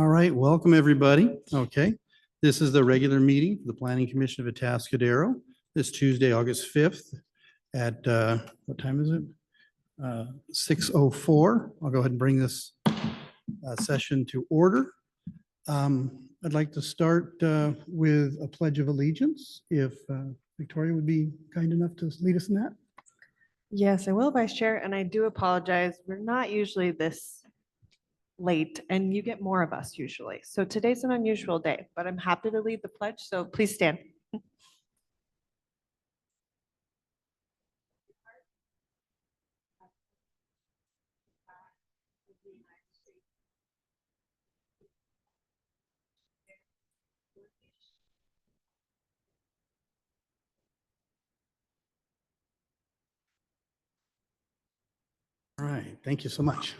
All right, welcome everybody. Okay, this is the regular meeting for the Planning Commission of Atascadero. This Tuesday, August 5th at, what time is it? 6:04. I'll go ahead and bring this session to order. I'd like to start with a pledge of allegiance. If Victoria would be kind enough to lead us in that. Yes, I will, Vice Chair, and I do apologize. We're not usually this late, and you get more of us usually. So today's an unusual day, but I'm happy to lead the pledge, so please stand. All right, thank you so much.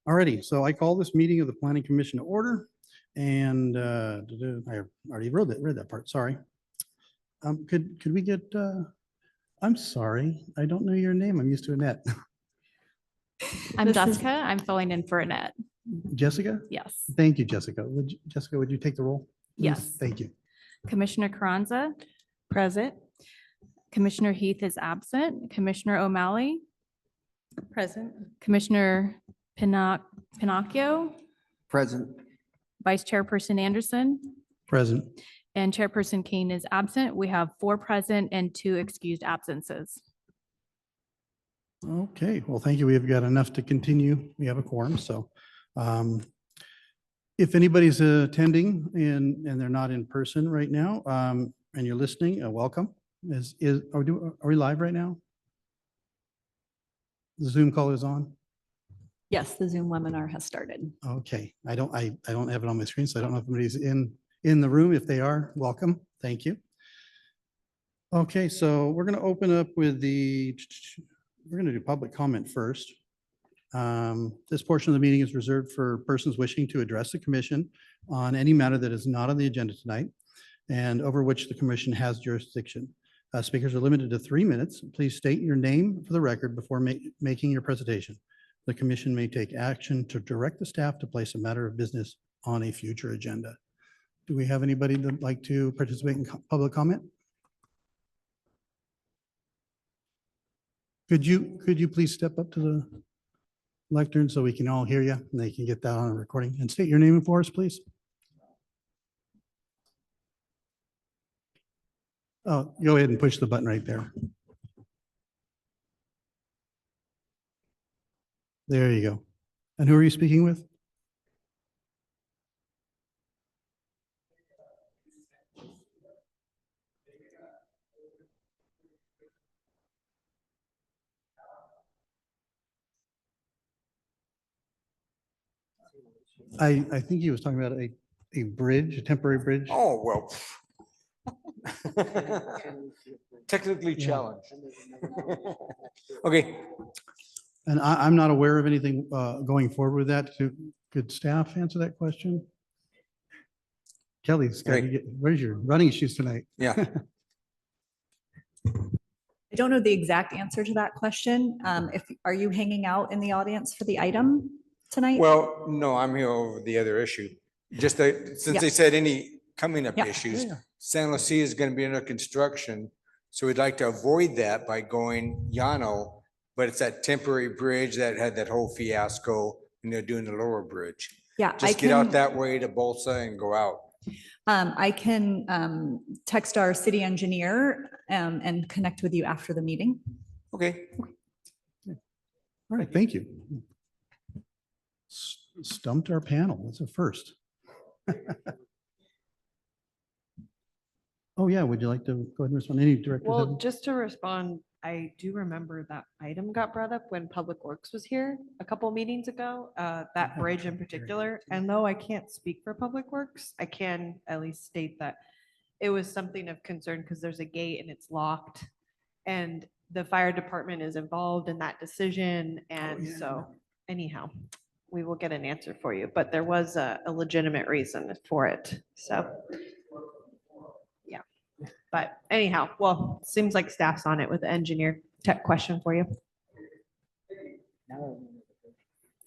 Alrighty, so I call this meeting of the Planning Commission to order, and I already read that part, sorry. Could we get, I'm sorry, I don't know your name, I'm used to Annette. I'm This is- Jessica. I'm filling in for Annette. Jessica? Yes. Thank you, Jessica. Jessica, would you take the roll? please? Yes. Thank you. Commissioner Carranza, Present. Commissioner Heath is absent. Commissioner O'Malley, Present. Commissioner Pinocchio, Present. Vice Chairperson Anderson, Present. and Chairperson Kane is absent. We have 4 present and 2 excused absences. Okay, well, thank you. We've got enough to continue. We have a quorum, so. If anybody's attending and they're not in person right now, and you're listening, welcome. Are we live right now? The Zoom call is on? Yes, the Zoom webinar has started. Okay, I don't have it on my screen, so I don't know if anybody's in the room. If they are, welcome. Thank you. Okay, so we're going to open up with we're going to do public comment first. This portion of the meeting is reserved for persons wishing to address the commission on any matter that is not on the agenda tonight and over which the commission has jurisdiction. Speakers are limited to 3 minutes. Please state your name for the record before making your presentation. The commission may take action to direct the staff to place a matter of business on a future agenda. Do we have anybody that'd like to participate in public comment? Could you please step up to the lectern so we can all hear you and they can get that on a recording, and state your name for us, please? Oh, go ahead and push the button right there. There you go. And who are you speaking with? I think he was talking about a bridge, a temporary bridge. Oh, well. Technically Yeah. challenged. Okay, And I'm not aware of anything going forward with that. Could staff answer that question? Kelly's got to Right. where's your running shoes tonight? yeah. I don't know the exact answer to that question. Are you hanging out in the audience for the item tonight? Well, no, I'm here over the other issue. Just that, since Yeah. they said any coming up Yeah. issues, Yeah. San Lucie is going to be under construction. So we'd like to avoid that by going Llano, but it's that temporary bridge that had that whole fiasco and they're doing the lower bridge. Yeah, Just get out that way to Bolsa and go out. I can text our city engineer and connect with you after the meeting. Okay. All right, thank you. Stumped our panel. That's a first. Oh, yeah, would you like to go ahead and respond? Any directors? Well, have- just to respond, I do remember that item got brought up when Public Works was here a couple meetings ago, that bridge in particular. And though I can't speak for Public Works, I can at least state that it was something of concern because there's a gate and it's locked. And the fire department is involved in that decision. And yeah. so anyhow, we will get an answer for you, but there was a legitimate reason for it. So. But anyhow, well, seems like staff's on it with the engineer. Tech question for you.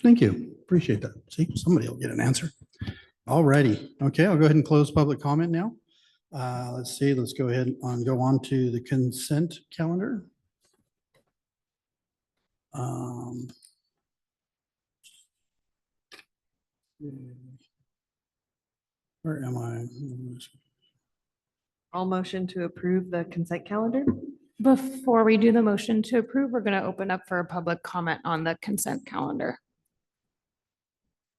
Thank you. Appreciate that. See, somebody will get an answer. All righty. Okay, I'll go ahead and close public comment now. Let's see, let's go ahead and go on to the consent calendar. Um, Where am I? I'll motion to approve the consent calendar. Before we do the motion to approve, we're going to open up for a public comment on the consent calendar.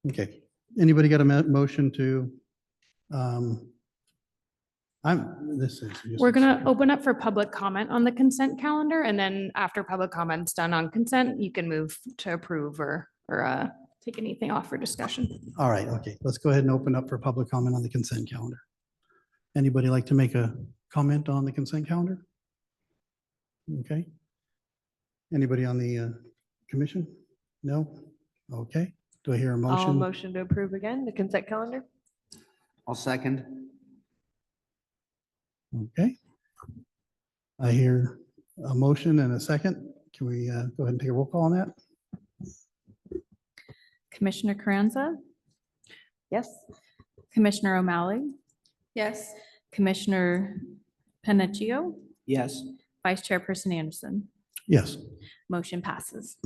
Okay, anybody got a motion to? This is. We're going to open up for public comment on the consent calendar, and then after public comment's done on consent, you can move to approve or take anything off for discussion. All right, okay, let's go ahead and open up for public comment on the consent calendar. Anybody like to make a comment on the consent calendar? Okay. Anybody on the commission? No? Okay. Do I hear a I'll motion? motion to approve again, the consent calendar. I'll second. Okay. I hear a motion and a second. Can we go ahead and take a roll call on that? Commissioner Carranza, Yes. Commissioner O'Malley, Yes. Commissioner Pennacchio, Yes. Vice Chairperson Anderson. Yes. Motion passes.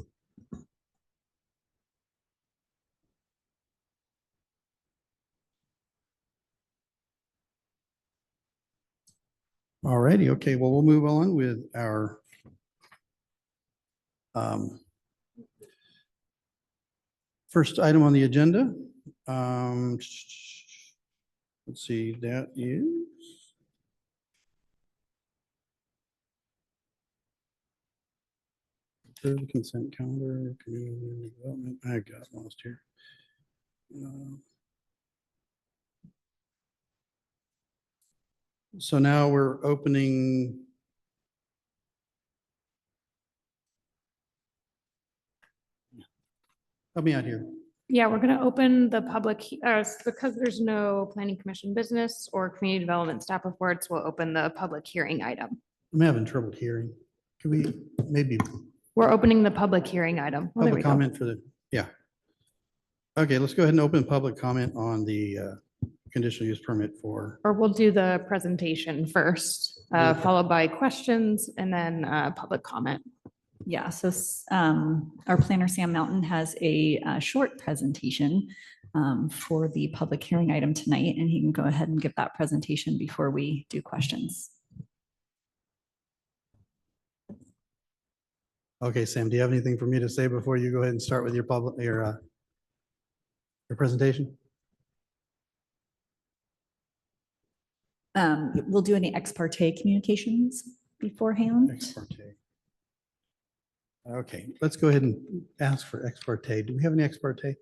All righty. Okay, well, we'll move on with our first item on the agenda. Let's see, that is approve the consent calendar, community development. I got lost here. So now we're opening. Help me out here. Yeah, we're going to open the public, because there's no planning commission business or community development staff reports, we'll open the public hearing item. I'm having trouble hearing. Can we maybe We're opening the public hearing item. Oh, there we public go. comment for the, yeah. Okay, let's go ahead and open public comment on the conditional use permit for, Or we'll do the presentation first, Okay. followed by questions and then public comment. Yeah, so our planner, Sam Mountain, has a short presentation for the public hearing item tonight, and he can go ahead and give that presentation before we do questions. okay, Sam, do you have anything for me to say before you go ahead and start with your presentation? We'll do any ex parte communications beforehand. Ex parte. Okay, let's go ahead and ask for ex parte. Do we have any ex parte?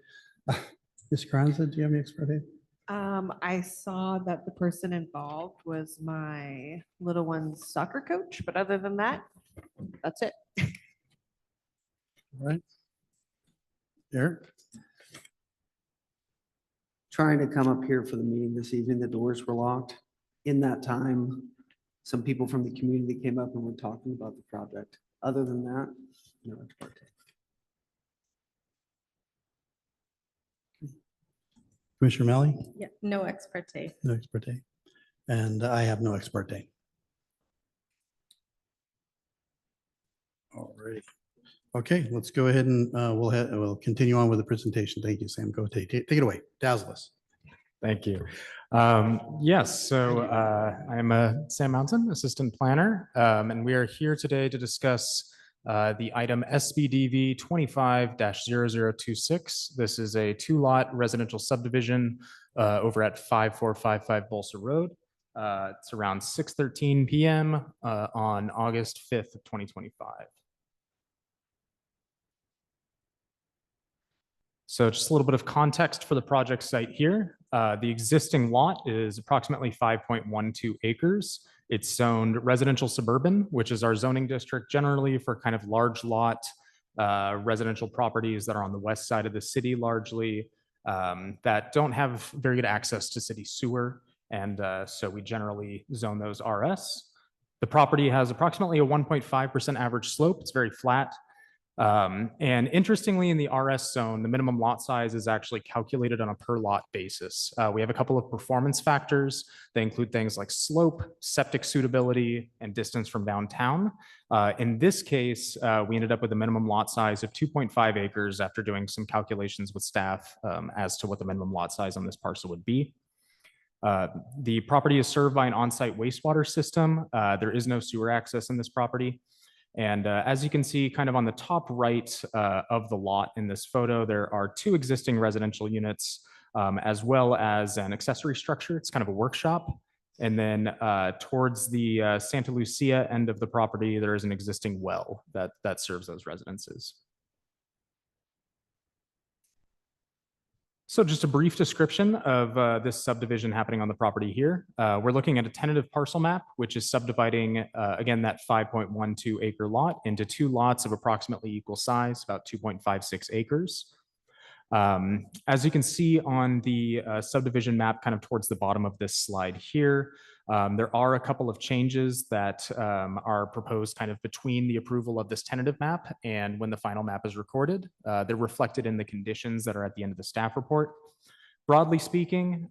Ms. Carranza, do you have any ex parte? I saw that the person involved was my little one's soccer coach, but other than that, that's it. All right. Eric? Trying to come up here for the meeting this evening, the doors were locked. In that time, some people from the community came up and were talking about the project. Other than that, no ex parte. Commissioner Melly? Yeah, no ex parte. No ex parte. And I have no ex parte. All righty. Okay, let's go ahead and we'll continue on with the presentation. Thank you, Sam. Go take it away. Dazzle us. Thank you. Yes, so I am Sam Mountain, Assistant Planner, and we are here today to discuss the item SBDV 25-0026. This is a two-lot residential subdivision over at 5455 Bolsa Road. It's around 6:13 p.m. On August 5th of 2025. So just a little bit of context for the project site here. The existing lot is approximately 5.12 acres. It's zoned residential suburban, which is our zoning district generally for kind of large lot residential properties that are on the west side of the city largely that don't have very good access to city sewer. And so we generally zone those RS. The property has approximately a 1.5% average slope. It's very flat. And interestingly, in the RS zone, the minimum lot size is actually calculated on a per lot basis. We have a couple of performance factors. They include things like slope, septic suitability, and distance from downtown. In this case, we ended up with a minimum lot size of 2.5 acres after doing some calculations with staff as to what the minimum lot size on this parcel would be. The property is served by an on-site wastewater system. There is no sewer access in this property. And as you can see, kind of on the top right of the lot in this photo, there are 2 existing residential units, as well as an accessory structure. It's kind of a workshop. And then towards the Santa Lucia end of the property, there is an existing well that serves those residences. So just a brief description of this subdivision happening on the property here. We're looking at a tentative parcel map, which is subdividing, again, that 5.12 acre lot into 2 lots of approximately equal size, about 2.56 acres. As you can see on the subdivision map, kind of towards the bottom of this slide here, there are a couple of changes that are proposed kind of between the approval of this tentative map and when the final map is recorded. They're reflected in the conditions that are at the end of the staff report. Broadly speaking,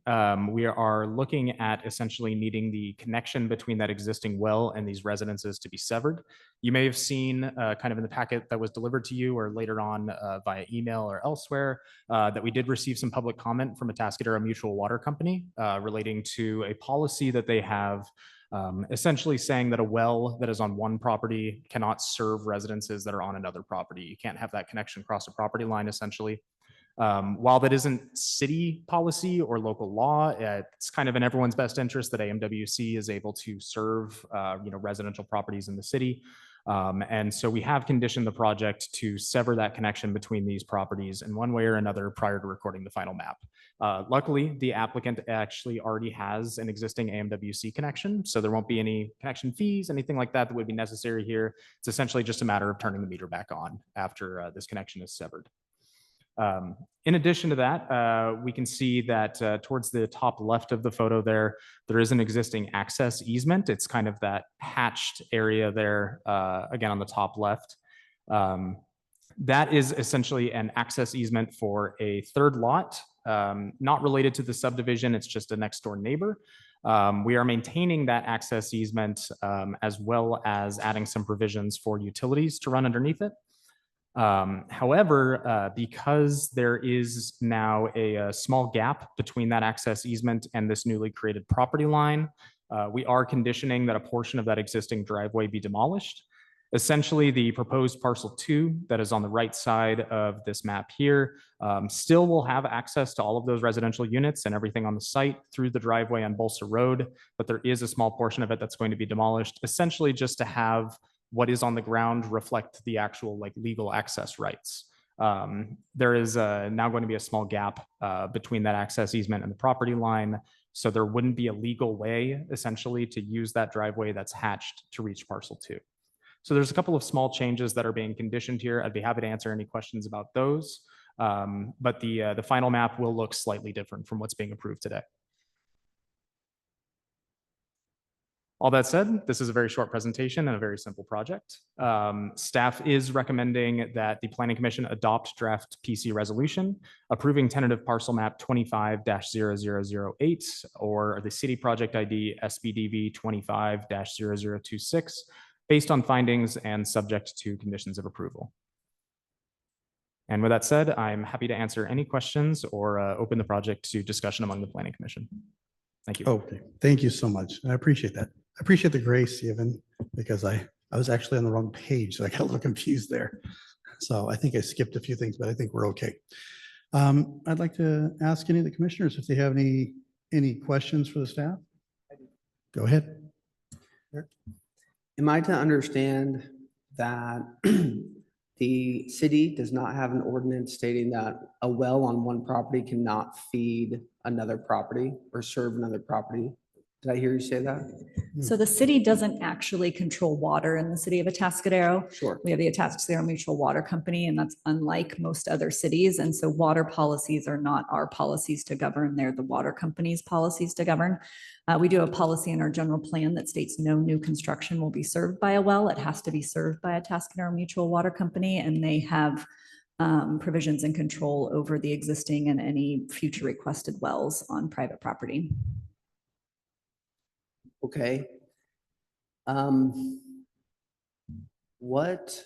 we are looking at essentially needing the connection between that existing well and these residences to be severed. You may have seen kind of in the packet that was delivered to you or later on via email or elsewhere that we did receive some public comment from Atascadero Mutual Water Company relating to a policy that they have essentially saying that a well that is on one property cannot serve residences that are on another property. You can't have that connection across a property line essentially. While that isn't city policy or local law, it's kind of in everyone's best interest that AMWC is able to serve residential properties in the city. And so we have conditioned the project to sever that connection between these properties in one way or another prior to recording the final map. Luckily, the applicant actually already has an existing AMWC connection, so there won't be any connection fees, anything like that that would be necessary here. It's essentially just a matter of turning the meter back on after this connection is severed. In addition to that, we can see that towards the top left of the photo there is an existing access easement. It's kind of that hatched area there, again, on the top left. That is essentially an access easement for a third lot, not related to the subdivision. It's just a next door neighbor. We are maintaining that access easement as well as adding some provisions for utilities to run underneath it. However, because there is now a small gap between that access easement and this newly created property line, we are conditioning that a portion of that existing driveway be demolished. Essentially, the proposed parcel 2 that is on the right side of this map here still will have access to all of those residential units and everything on the site through the driveway on Bolsa Road, but there is a small portion of it that's going to be demolished, essentially just to have what is on the ground reflect the actual legal access rights. There is now going to be a small gap between that access easement and the property line. So there wouldn't be a legal way essentially to use that driveway that's hatched to reach parcel 2. So there's a couple of small changes that are being conditioned here. I'd be happy to answer any questions about those. But the final map will look slightly different from what's being approved today. All that said, this is a very short presentation and a very simple project. Staff is recommending that the Planning Commission adopt draft PC resolution approving tentative parcel map 25-0008 or the city project ID SBDV 25-0026 based on findings and subject to conditions of approval. And with that said, I'm happy to answer any questions or open the project to discussion among the Planning Commission. Thank you. Okay, thank you so much. I appreciate that. I appreciate the grace even because I was actually on the wrong page. So I got a little confused there. So I think I skipped a few things, but I think we're okay. I'd like to ask any of the commissioners if they have any questions for the staff. Go ahead. Am I to understand that the city does not have an ordinance stating that a well on one property cannot feed another property or serve another property? Did I hear you say that? So the city doesn't actually control water in the city of Atascadero. Sure. We have the Atascadero Mutual Water Company, and that's unlike most other cities. And so water policies are not our policies to govern. They're the water company's policies to govern. We do have a policy in our general plan that states no new construction will be served by a well. It has to be served by Atascadero Mutual Water Company, and they have provisions and control over the existing and any future requested wells on private property. Okay. What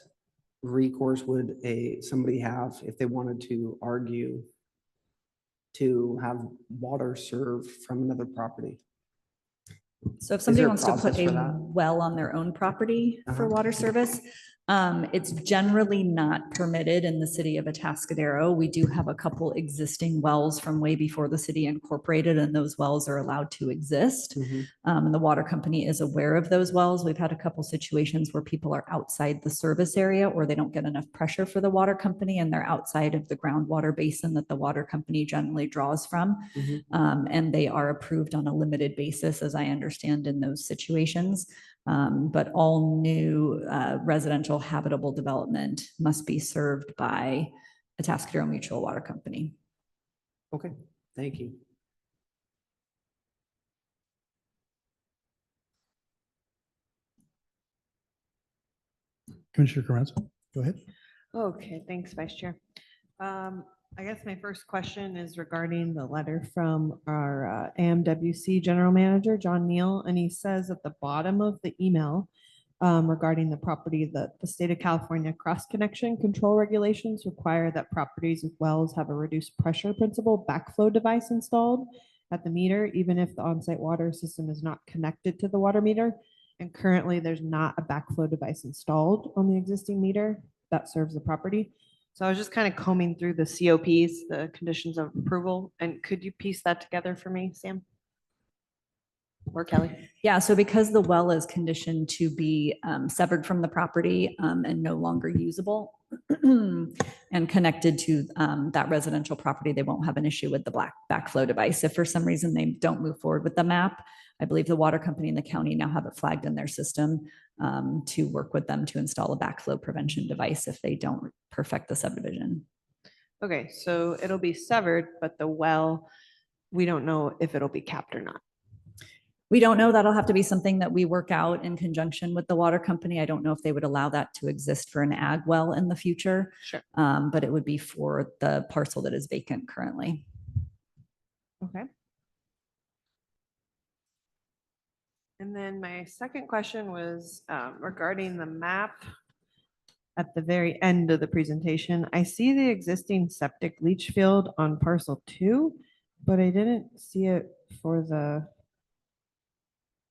recourse would somebody have if they wanted to argue to have water served from another property? So if somebody there a wants to put process a for that? well on their own property for Uh-huh. water service, it's generally not permitted in the city of Atascadero. We do have a couple existing wells from way before the city incorporated, and those wells are allowed to exist. Mhm. And the water company is aware of those wells. We've had a couple situations where people are outside the service area or they don't get enough pressure for the water company and they're outside of the groundwater basin that the water company generally draws from. Mhm. And they are approved on a limited basis, as I understand, in those situations. But all new residential habitable development must be served by Atascadero Mutual Water Company. Okay, thank you. Commissioner Carranza, go ahead. Okay, thanks, Vice Chair. I guess my first question is regarding the letter from our AMWC General Manager, John Neal, and he says at the bottom of the email regarding the property that the state of California cross-connection control regulations require that properties with wells have a reduced pressure principle backflow device installed at the meter, even if the on-site water system is not connected to the water meter. And currently, there's not a backflow device installed on the existing meter that serves the property. So I was just kind of combing through the COPs, the conditions of approval, and could you piece that together for me, Sam? Or Kelly? Yeah, so because the well is conditioned to be severed from the property and no longer usable and connected to that residential property, they won't have an issue with the backflow device. If for some reason they don't move forward with the map, I believe the water company and the county now have it flagged in their system to work with them to install a backflow prevention device if they don't perfect the subdivision. Okay, so it'll be severed, but the well, we don't know if it'll be capped or not. We don't know. That'll have to be something that we work out in conjunction with the water company. I don't know if they would allow that to exist for an ag well in the future. Sure. But it would be for the parcel that is vacant currently. Okay. And then my second question was regarding the map at the very end of the presentation. I see the existing septic leach field on parcel 2, but I didn't see it for the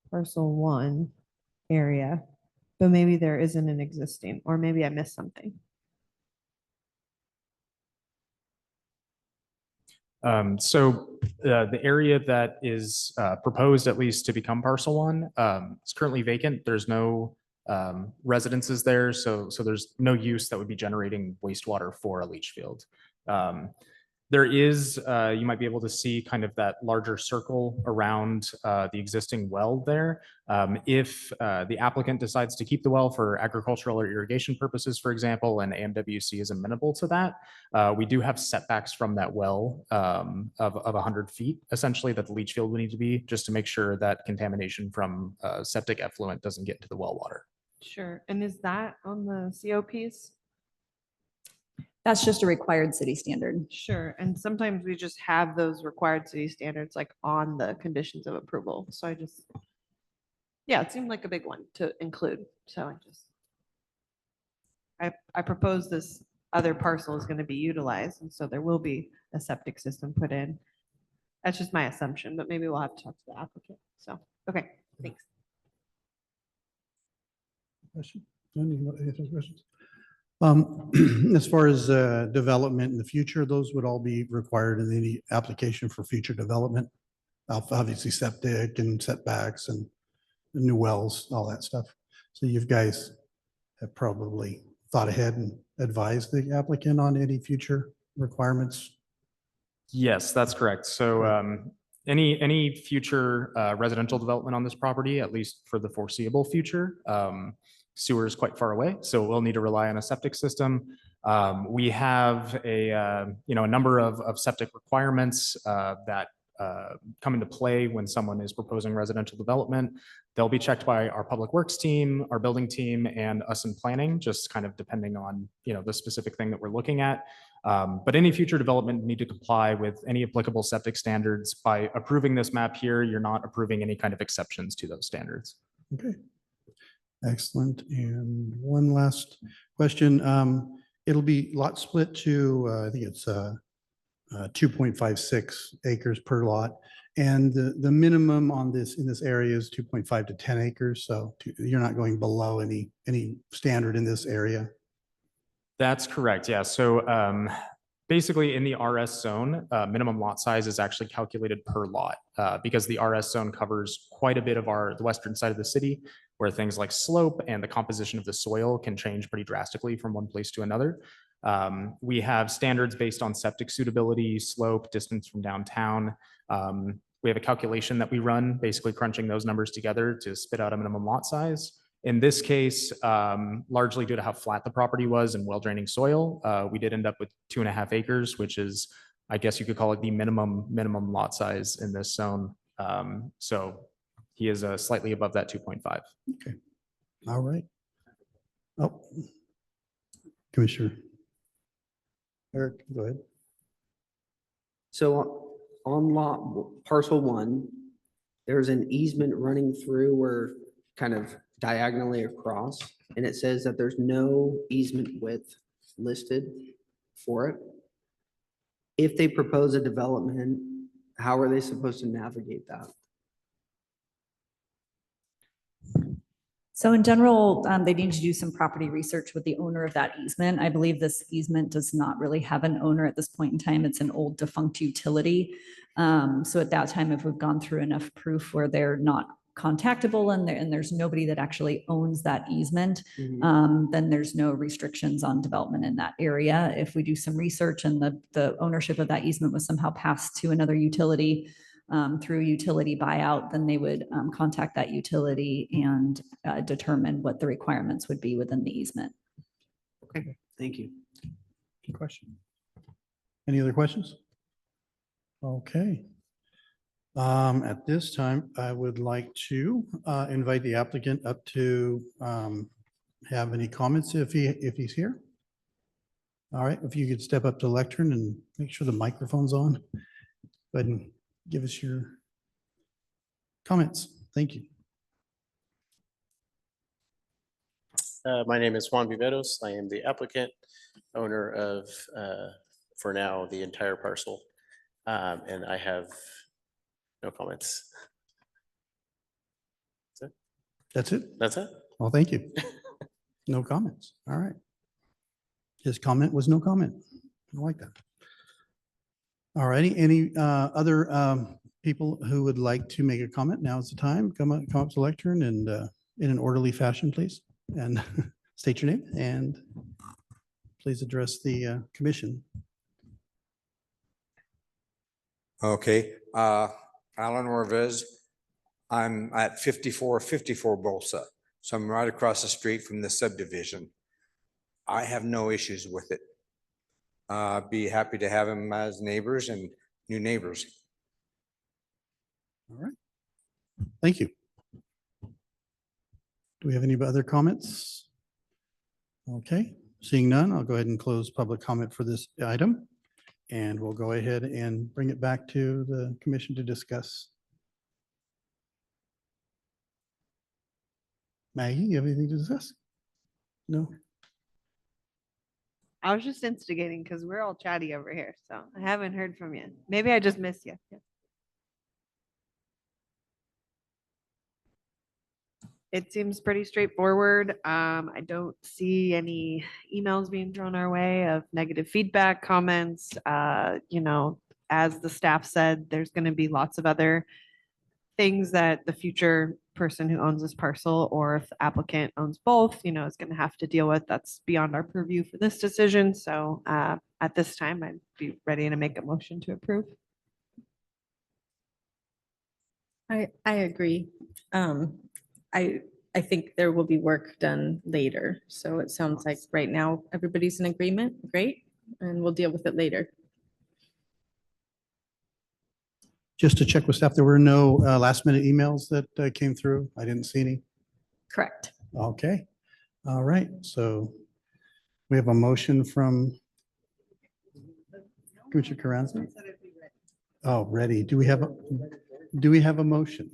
parcel 1 area. But maybe there isn't an existing, or maybe I missed something. So the area that is proposed at least to become parcel 1 is currently vacant. There's no residences there, so there's no use that would be generating wastewater for a leach field. There is, you might be able to see kind of that larger circle around the existing well there. If the applicant decides to keep the well for agricultural or irrigation purposes, for example, and AMWC is amenable to that, we do have setbacks from that well of 100 feet, essentially, that the leach field would need to be, just to make sure that contamination from septic effluent doesn't get into the well water. Sure. And is that on the COPs? That's just a required city standard. Sure. And sometimes we just have those required city standards like on the conditions of approval. So I just, yeah, it seemed like a big one to include. So I propose this other parcel is going to be utilized. And so there will be a septic system put in. That's just my assumption, but maybe we'll have to talk to the applicant. So, okay, thanks. Question? Any other questions? As far as development in the future, those would all be required in any application for future development. Obviously septic and setbacks and the new wells, all that stuff. So you guys have probably thought ahead and advised the applicant on any future requirements. Yes, that's correct. So any future residential development on this property, at least for the foreseeable future, sewer is quite far away, so we'll need to rely on a septic system. We have a number of septic requirements that come into play when someone is proposing residential development. They'll be checked by our public works team, our building team, and us in planning, just kind of depending on, the specific thing that we're looking at. But any future development need to comply with any applicable septic standards. By approving this map here, you're not approving any kind of exceptions to those standards. Okay. Excellent. And one last question. It'll be lot split to, I think it's 2.56 acres per lot. And the minimum on this, in this area is 2.5 to 10 acres. So you're not going below any standard in this area. That's correct. Yeah. So basically in the RS zone, minimum lot size is actually calculated per lot because the RS zone covers quite a bit of the western side of the city, where things like slope and the composition of the soil can change pretty drastically from one place to another. We have standards based on septic suitability, slope, distance from downtown. We have a calculation that we run, basically crunching those numbers together to spit out a minimum lot size. In this case, largely due to how flat the property was and well draining soil, we did end up with 2.5 acres, which is, I guess you could call it the minimum lot size in this zone. So he is slightly above that 2.5. Okay. All right. Oh, Commissioner Eric, go ahead. So on parcel 1, there's an easement running through where kind of diagonally across, and it says that there's no easement width listed for it. If they propose a development, how are they supposed to navigate that? So in general, they need to do some property research with the owner of that easement. I believe this easement does not really have an owner at this point in time. It's an old defunct utility. So at that time, if we've gone through enough proof where they're not contactable and there's nobody that actually owns that easement, then there's no restrictions on development in that area. If we do some research and the ownership of that easement was somehow passed to another utility through utility buyout, then they would contact that utility and determine what the requirements would be within the easement. Okay, thank you. Good question. Any other questions? Okay. At this time, I would like to invite the applicant up to have any comments if he's here. All right, if you could step up to the lectern and make sure the microphone's on. Go ahead and give us your comments. Thank you. My name is Juan Viveros. I am the applicant, owner of, for now, the entire parcel. And I have no comments. That's it? That's it? Well, thank you. No comments. All right. His comment was no comment. I like that. All righty. Any other people who would like to make a comment? Now is the time. Come up to the lectern and in an orderly fashion, please. And state your name and please address the commission. Okay, Alan Orvez. I'm at 5454 Bolsa. So I'm right across the street from the subdivision. I have no issues with it. Be happy to have them as neighbors and new neighbors. All right. Thank you. Do we have any other comments? Okay, seeing none, I'll go ahead and close public comment for this item. And we'll go ahead and bring it back to the commission to discuss. Maggie, you have anything to discuss? No? I was just instigating because we're all chatty over here, so I haven't heard from you. Maybe I just missed you. Yeah. It seems pretty straightforward. I don't see any emails being thrown our way of negative feedback, comments. As the staff said, there's going to be lots of other things that the future person who owns this parcel, or if the applicant owns both, is going to have to deal with. That's beyond our purview for this decision. So at this time, I'd be ready to make a motion to approve. I agree. I think there will be work done later. So it sounds like right now, everybody's in agreement. Great. And we'll deal with it later. Just to check with staff, there were no last minute emails that came through. I didn't see any. Correct. Okay. All right. So we have a motion from Commissioner Carranza. Oh, ready. Do we have a motion?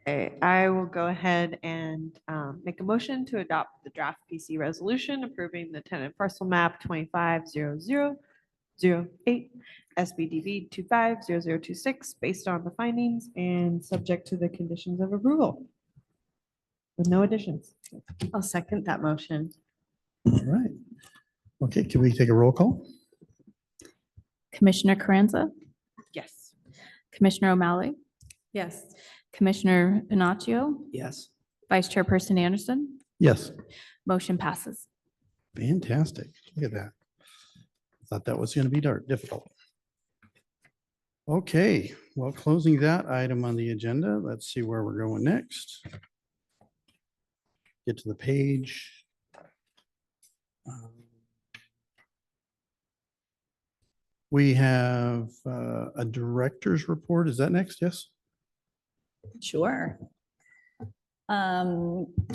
Okay, I will go ahead and make a motion to adopt the draft PC resolution approving the tenant parcel map 250008 SBDB 250026 based on the findings and subject to the conditions of approval. With no additions. I'll second that motion. All right. Okay, can we take a roll call? Commissioner Carranza, Yes. Commissioner O'Malley, Yes. Commissioner Panaccio, Yes. Vice Chairperson Anderson, Yes. motion passes. Fantastic. Look at that. Thought that was going to be difficult. Okay, well, closing that item on the agenda, let's see where we're going next. Get to the page. We have a director's report. Is that next? Yes? Sure.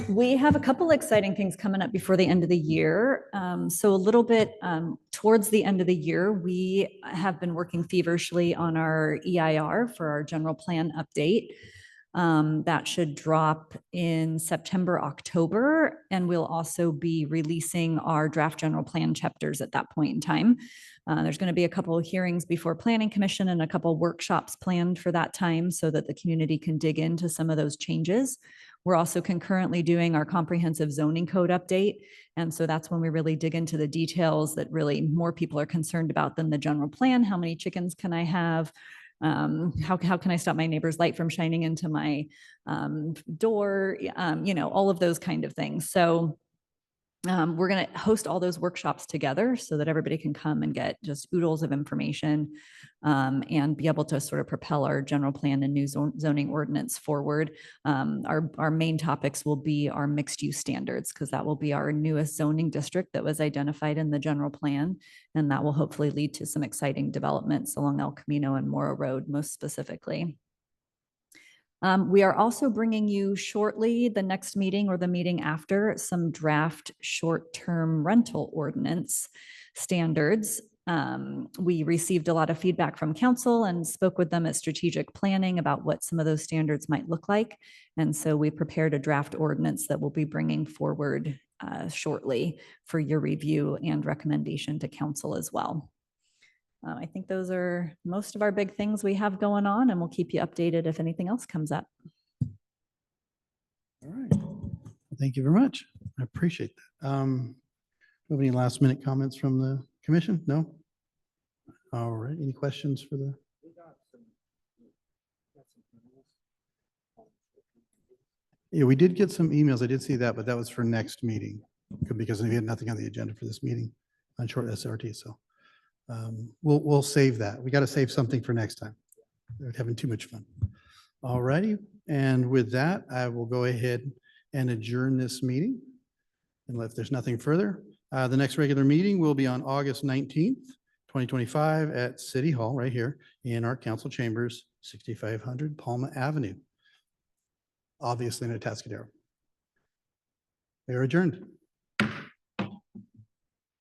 We have a couple exciting things coming up before the end of the year. So a little bit towards the end of the year, we have been working feverishly on our EIR for our general plan update. That should drop in September, October, and we'll also be releasing our draft general plan chapters at that point in time. There's going to be a couple of hearings before Planning Commission and a couple of workshops planned for that time so that the community can dig into some of those changes. We're also concurrently doing our comprehensive zoning code update. And so that's when we really dig into the details that really more people are concerned about than the general plan. How many chickens can I have? How can I stop my neighbor's light from shining into my door? All of those kind of things. So we're going to host all those workshops together so that everybody can come and get just oodles of information and be able to sort of propel our general plan and new zoning ordinance forward. Our main topics will be our mixed use standards because that will be our newest zoning district that was identified in the general plan. And that will hopefully lead to some exciting developments along El Camino and Morrow Road, most specifically. We are also bringing you shortly, the next meeting or the meeting after, some draft short-term rental ordinance standards. We received a lot of feedback from council and spoke with them at strategic planning about what some of those standards might look like. And so we prepared a draft ordinance that we'll be bringing forward shortly for your review and recommendation to council as well. I think those are most of our big things we have going on, and we'll keep you updated if anything else comes up. All right. Thank you very much. I appreciate that. Do you have any last minute comments from the commission? No? All right. Any questions for the? Yeah, we did get some emails. I did see that, but that was for next meeting because we had nothing on the agenda for this meeting on short SRT. So we'll save that. We got to save something for next time. We're having too much fun. All righty. And with that, I will go ahead and adjourn this meeting. Unless there's nothing further. The next regular meeting will be on August 19th, 2025 at City Hall right here in our council chambers, 6500 Palma Avenue. Obviously in Atascadero. We are adjourned.